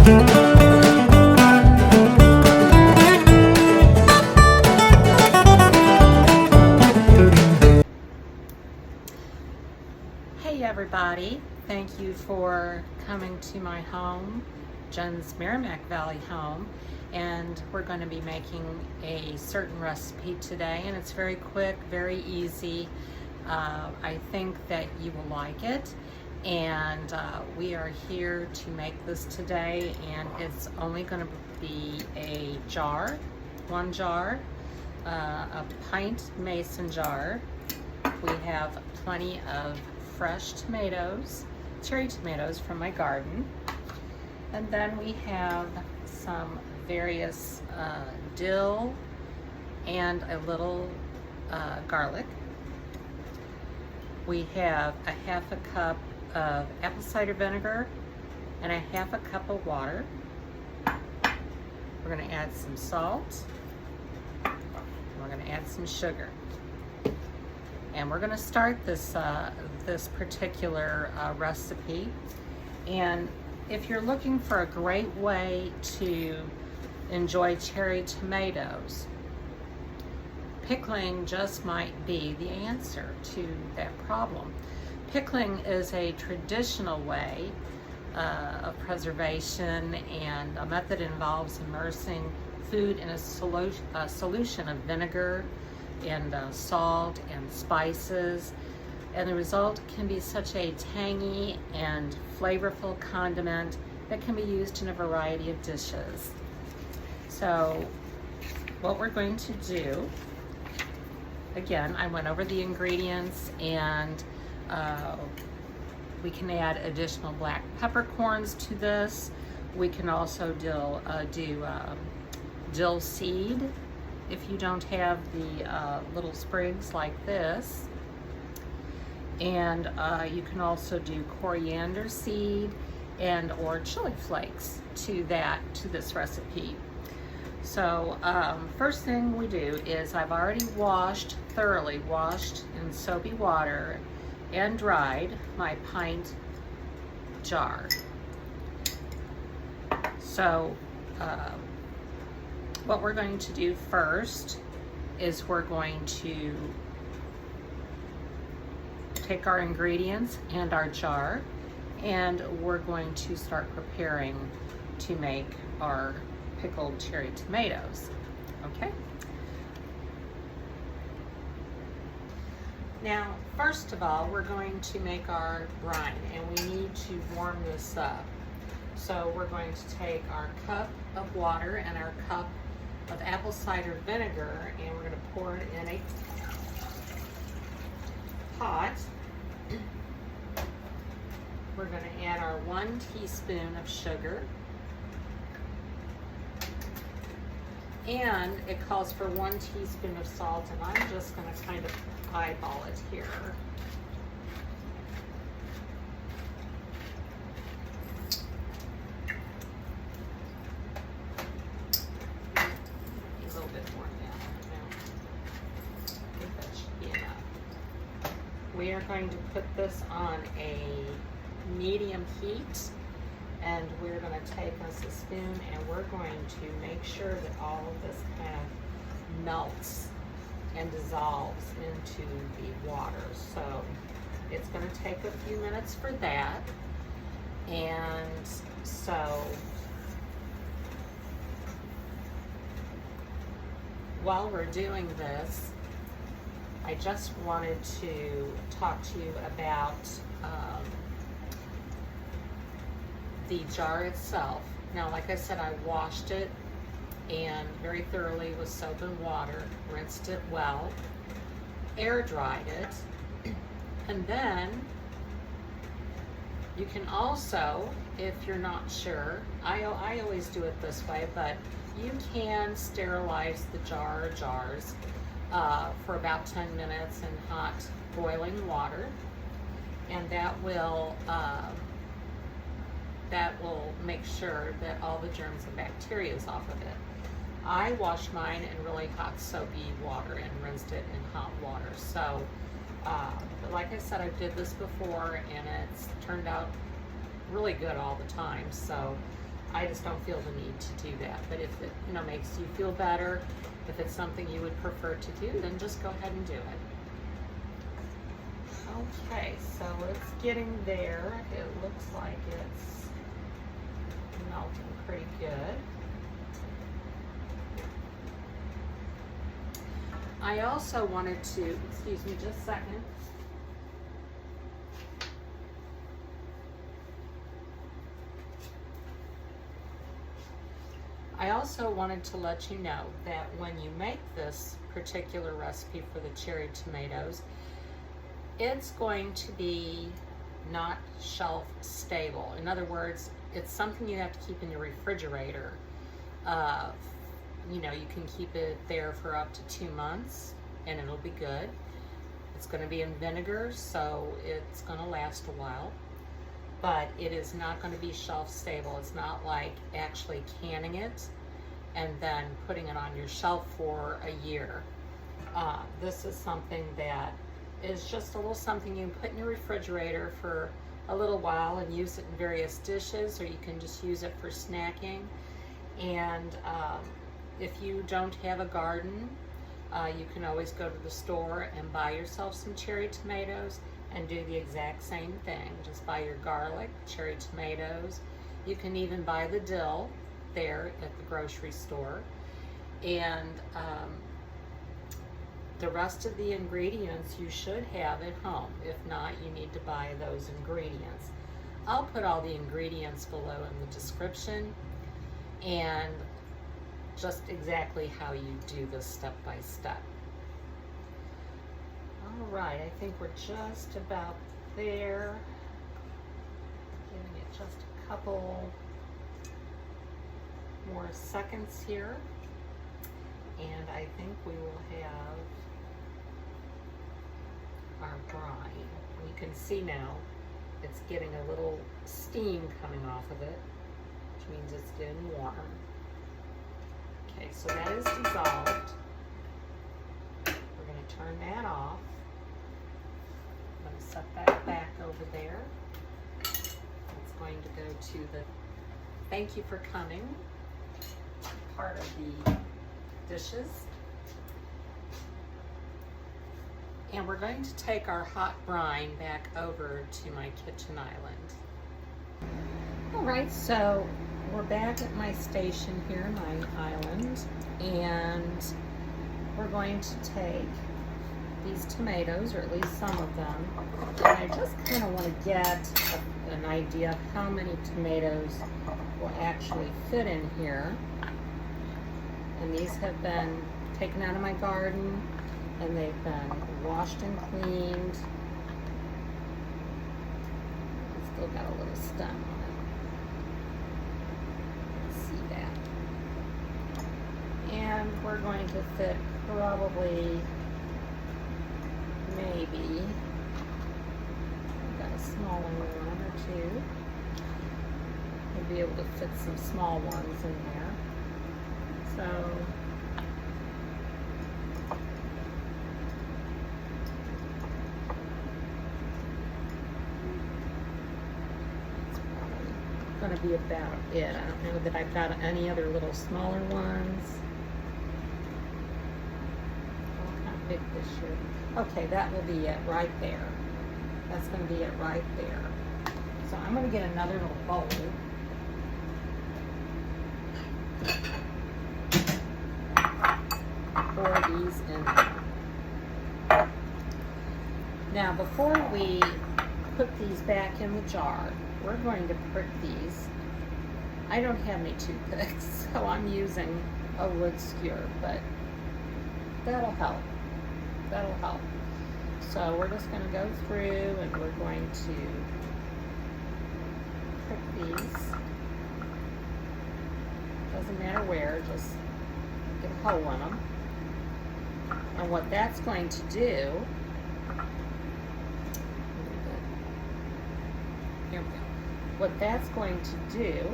Hey everybody, thank you for coming to my home, Jen's Merrimack Valley home, and we're going to be making a certain recipe today, and it's very quick, very easy. I think that you will like it, and we are here to make this today, and it's only going to be a jar, one jar, a pint mason jar. We have plenty of fresh tomatoes, cherry tomatoes from my garden. And then we have some various dill and a little garlic. We have a half a cup of apple cider vinegar and a half a cup of water. We're going to add some salt. We're going to add some sugar. And we're going to start this this particular recipe. And if you're looking for a great way to enjoy cherry tomatoes, pickling just might be the answer to that problem. Pickling is a traditional way of preservation, and a method involves immersing food in a solution of vinegar and salt and spices, and the result can be such a tangy and flavorful condiment that can be used in a variety of dishes. So what we're going to do, again, I went over the ingredients, and we can add additional black peppercorns to this. We can also do dill seed if you don't have the little sprigs like this. And you can also do coriander seed and or chili flakes to this recipe. So first thing we do is I've already thoroughly washed in soapy water and dried my pint jar. So what we're going to do first is we're going to take our ingredients and our jar, and we're going to start preparing to make our pickled cherry tomatoes. Okay? Now, first of all, we're going to make our brine, and we need to warm this up. So we're going to take our cup of water and our cup of apple cider vinegar, and we're going to pour it in a pot. We're going to add our 1 teaspoon of sugar, and it calls for 1 teaspoon of salt, and I'm just going to kind of eyeball it here. A little bit more now. I think that should be enough. We are going to put this on a medium heat, and we're going to take us a spoon, and we're going to make sure that all of this kind of melts and dissolves into the water. So it's going to take a few minutes for that. And so while we're doing this, I just wanted to talk to you about the jar itself. Now, like I said, I washed it and very thoroughly with soap and water, rinsed it well, air dried it, and then you can also, if you're not sure, I always do it this way, but you can sterilize the jars for about 10 minutes in hot boiling water, and that will make sure that all the germs and bacteria is off of it. I washed mine in really hot soapy water and rinsed it in hot water. So, but like I said, I did this before, and it's turned out really good all the time. So I just don't feel the need to do that. But if it, you know, makes you feel better, if it's something you would prefer to do, then just go ahead and do it. Okay, so it's getting there. It looks like it's melting pretty good. I also wanted to, excuse me just a second. I also wanted to let you know that when you make this particular recipe for the cherry tomatoes, it's going to be not shelf stable. In other words, it's something you have to keep in your refrigerator. You know, you can keep it there for up to 2 months and it'll be good. It's going to be in vinegar, so it's going to last a while. But it is not going to be shelf stable. It's not like actually canning it and then putting it on your shelf for a year. This is something that is just a little something you can put in your refrigerator for a little while and use it in various dishes, or you can just use it for snacking. And if you don't have a garden, you can always go to the store and buy yourself some cherry tomatoes and do the exact same thing. Just buy your garlic, cherry tomatoes. You can even buy the dill there at the grocery store. And the rest of the ingredients you should have at home. If not, you need to buy those ingredients. I'll put all the ingredients below in the description and just exactly how you do this step by step. All right, I think we're just about there. Giving it just a couple more seconds here. And I think we will have our brine. You can see now it's getting a little steam coming off of it, which means it's getting warm. Okay, so that is dissolved. We're going to turn that off. I'm going to set that back over there. It's going to go to the thank you for coming part of the dishes. And we're going to take our hot brine back over to my kitchen island. All right, so we're back at my station here, my island, and we're going to take these tomatoes, or at least some of them, and I just kind of want to get an idea of how many tomatoes will actually fit in here. And these have been taken out of my garden, and they've been washed and cleaned. It's still got a little stem on it. See that? And we're going to fit probably, maybe, I've got a smaller one or two. We'll be able to fit some small ones in there. So going to be about it. I don't know that I've got any other little smaller ones. Oh, how big this year. Okay, that will be it right there. That's going to be it right there. So I'm going to get another little bowl. Pour these in there. Now, before we put these back in the jar, we're going to prick these. I don't have any toothpicks, so I'm using a wood skewer, but that'll help. That'll help. So we're just going to go through and we're going to prick these. Doesn't matter where, just get a hole in them. And what that's going to do, here we go. What that's going to do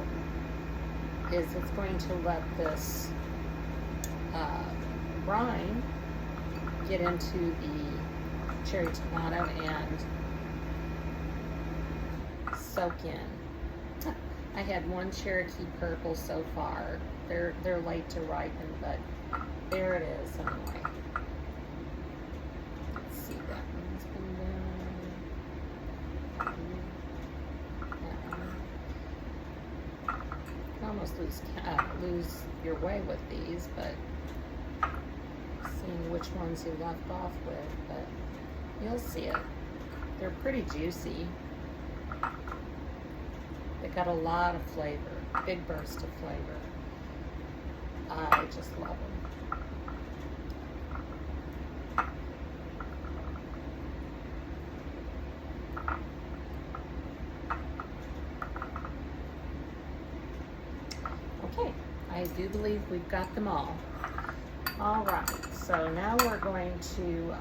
is it's going to let this brine get into the cherry tomato and soak in. I had one Cherokee purple so far. They're late to ripen, but there it is anyway. Let's see, that one's been done. That one. You almost lose your way with these, but seeing which ones you left off with, but you'll see it. They're pretty juicy. They got a lot of flavor, big burst of flavor. I just love them. Okay, I do believe we've got them all. All right, so now we're going to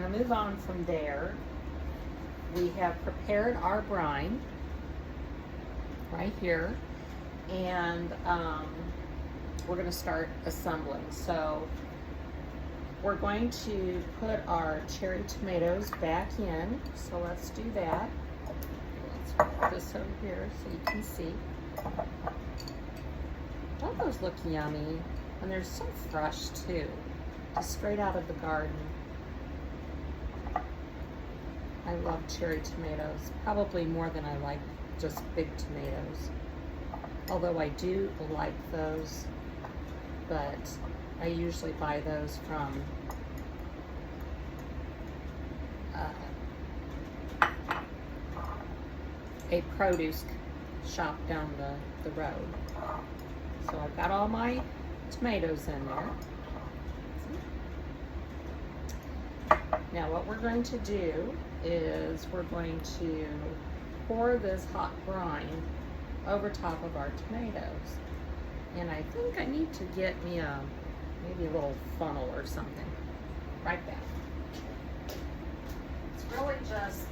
move on from there. We have prepared our brine right here, and we're going to start assembling. So we're going to put our cherry tomatoes back in, so let's do that. Let's put this over here so you can see. Don't those look yummy? And they're so fresh too, just straight out of the garden. I love cherry tomatoes, probably more than I like just big tomatoes. Although I do like those, but I usually buy those from a produce shop down the road. So I've got all my tomatoes in there. Now what we're going to do is we're going to pour this hot brine over top of our tomatoes. And I think I need to get me maybe a little funnel or something. Right back. It's really just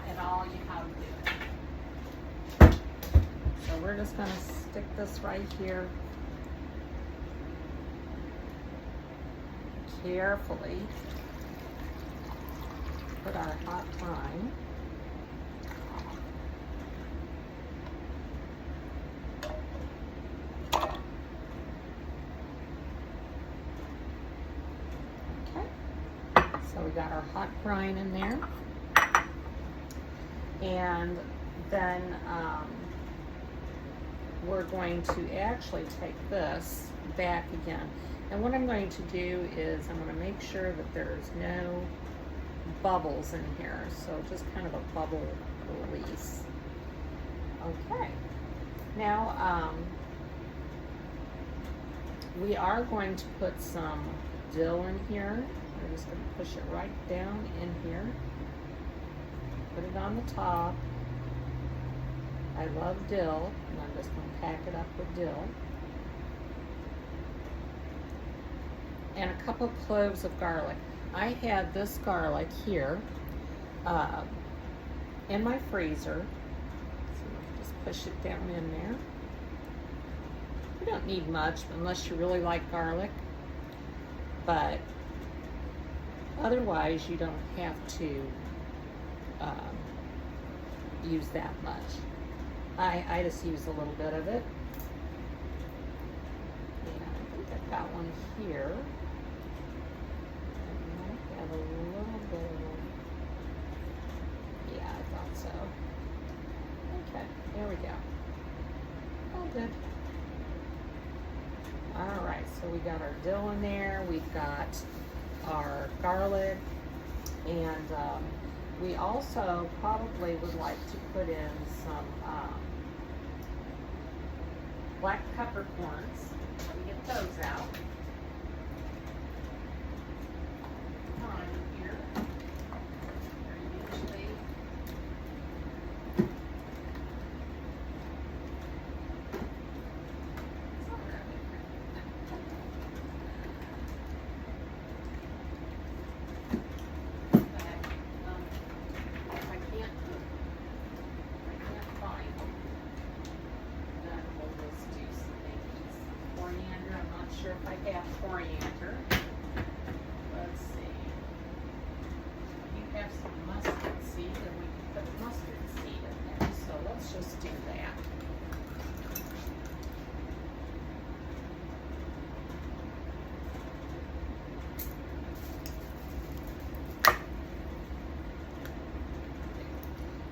at all you have to do. So we're just going to stick this right here. Carefully put our hot brine. Okay, so we got our hot brine in there, and then we're going to actually take this back again. And what I'm going to do is I'm going to make sure that there's no bubbles in here. So just kind of a bubble release. Okay. Now we are going to put some dill in here. I'm just going to push it right down in here. Put it on the top. I love dill, and I'm just going to pack it up with dill. And a couple cloves of garlic. I had this garlic here in my freezer. So just push it down in there. You don't need much unless you really like garlic, but otherwise you don't have to use that much. I just use a little bit of it. And I think I've got one here. A little bit of, yeah, I thought so. Okay, there we go. All good. All right, so we got our dill in there. We've got our garlic, and we also probably would like to put in some black peppercorns. Let me get those out. If I have coriander, let's see. You have some mustard seed, and we can put mustard seed in there, so let's just do that.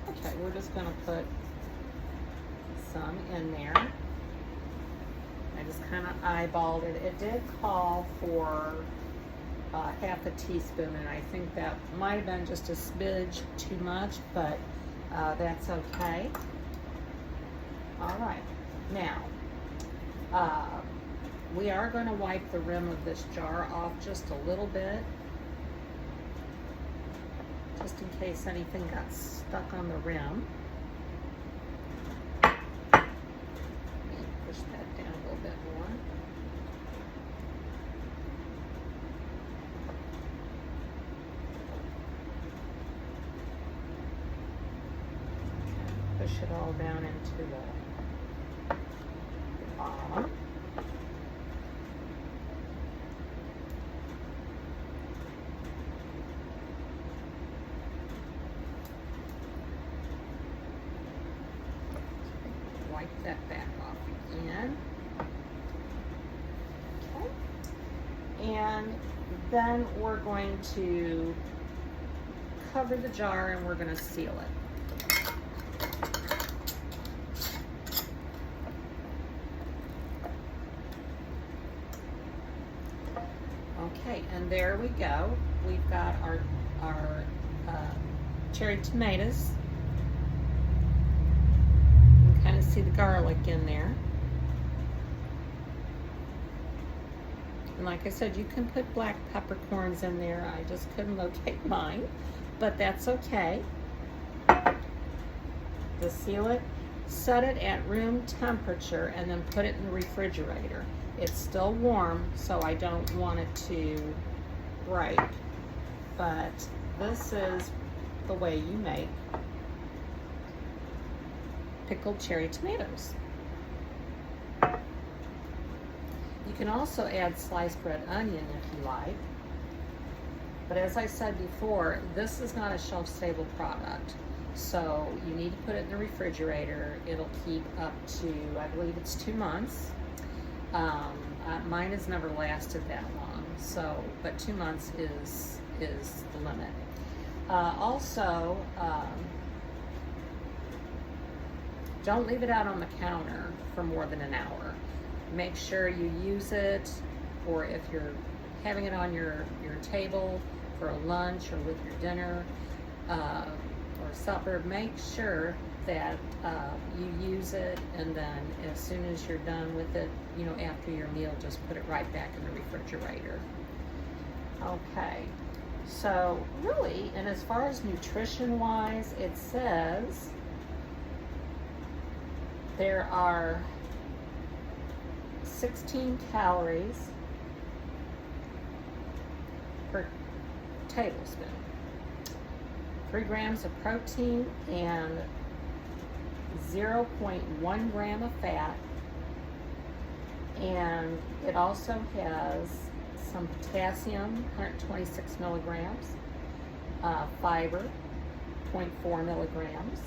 Okay, we're just going to put some in there. I just kind of eyeballed it. It did call for half a teaspoon, and I think that might have been just a smidge too much, but that's okay. All right, now we are going to wipe the rim of this jar off just a little bit, just in case anything got stuck on the rim. Let me push that down a little bit more. Push it all down into the bottom. Wipe that back off again. Okay. And then we're going to cover the jar and we're going to seal it. Okay, and there we go. We've got our cherry tomatoes. You can kind of see the garlic in there. And like I said, you can put black peppercorns in there. I just couldn't locate mine, but that's okay. Just seal it, set it at room temperature, and then put it in the refrigerator. It's still warm, so I don't want it to break, but this is the way you make pickled cherry tomatoes. You can also add sliced red onion if you like, but as I said before, this is not a shelf-stable product, so you need to put it in the refrigerator. It'll keep up to, I believe it's 2 months. Mine has never lasted that long, so, but 2 months is the limit. Also, don't leave it out on the counter for more than an hour. Make sure you use it, or if you're having it on your table for a lunch or with your dinner or supper, make sure that you use it, and then as soon as you're done with it, you know, after your meal, just put it right back in the refrigerator. Okay, so really, and as far as nutrition wise, it says there are 16 calories per tablespoon, 3 grams of protein, and 0.1 gram of fat, and it also has some potassium, 126 milligrams, fiber, 0.4 milligrams,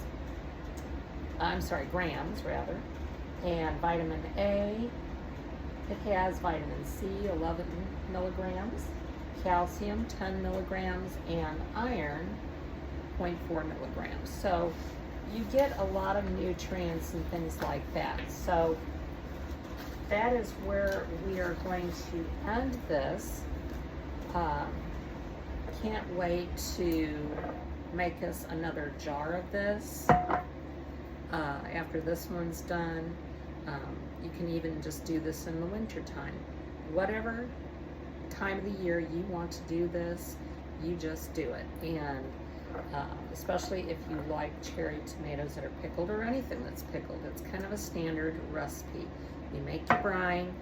grams rather, and vitamin A. It has vitamin C, 11 milligrams, calcium, 10 milligrams, and iron, 0.4 milligrams. So you get a lot of nutrients and things like that. So that is where we are going to end this. Can't wait to make us another jar of this after this one's done. You can even just do this in the winter time. Whatever time of the year you want to do this, you just do it. And especially if you like cherry tomatoes that are pickled, or anything that's pickled, it's kind of a standard recipe. You make your brine,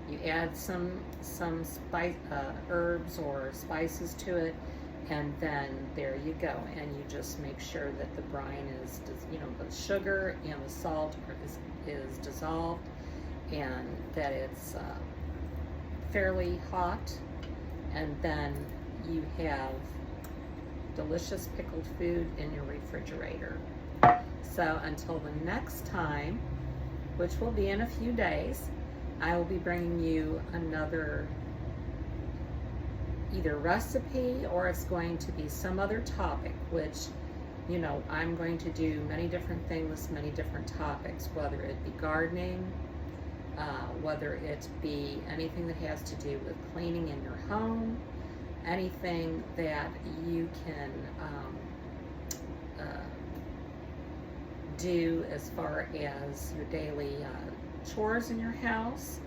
you add some spice, herbs or spices to it, and then there you go. And you just make sure that the brine is, you know, the sugar and the salt is dissolved, and that it's fairly hot, and then you have delicious pickled food in your refrigerator. So until the next time, which will be in a few days, I will be bringing you another either recipe, or it's going to be some other topic, which, you know, I'm going to do many different things, many different topics, whether it be gardening, whether it be anything that has to do with cleaning in your home, anything that you can do as far as your daily chores in your house,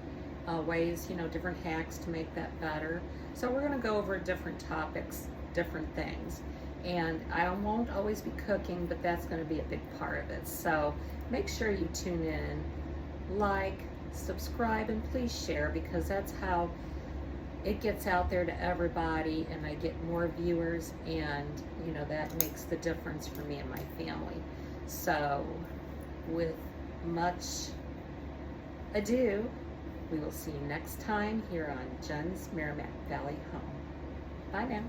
ways, you know, different hacks to make that better. So we're going to go over different topics, different things. And I won't always be cooking, but that's going to be a big part of it. So make sure you tune in, like, subscribe, and please share, because that's how it gets out there to everybody and I get more viewers, and you know, that makes the difference for me and my family. So with much ado, we will see you next time here on Jen's Merrimack Valley Home. Bye now.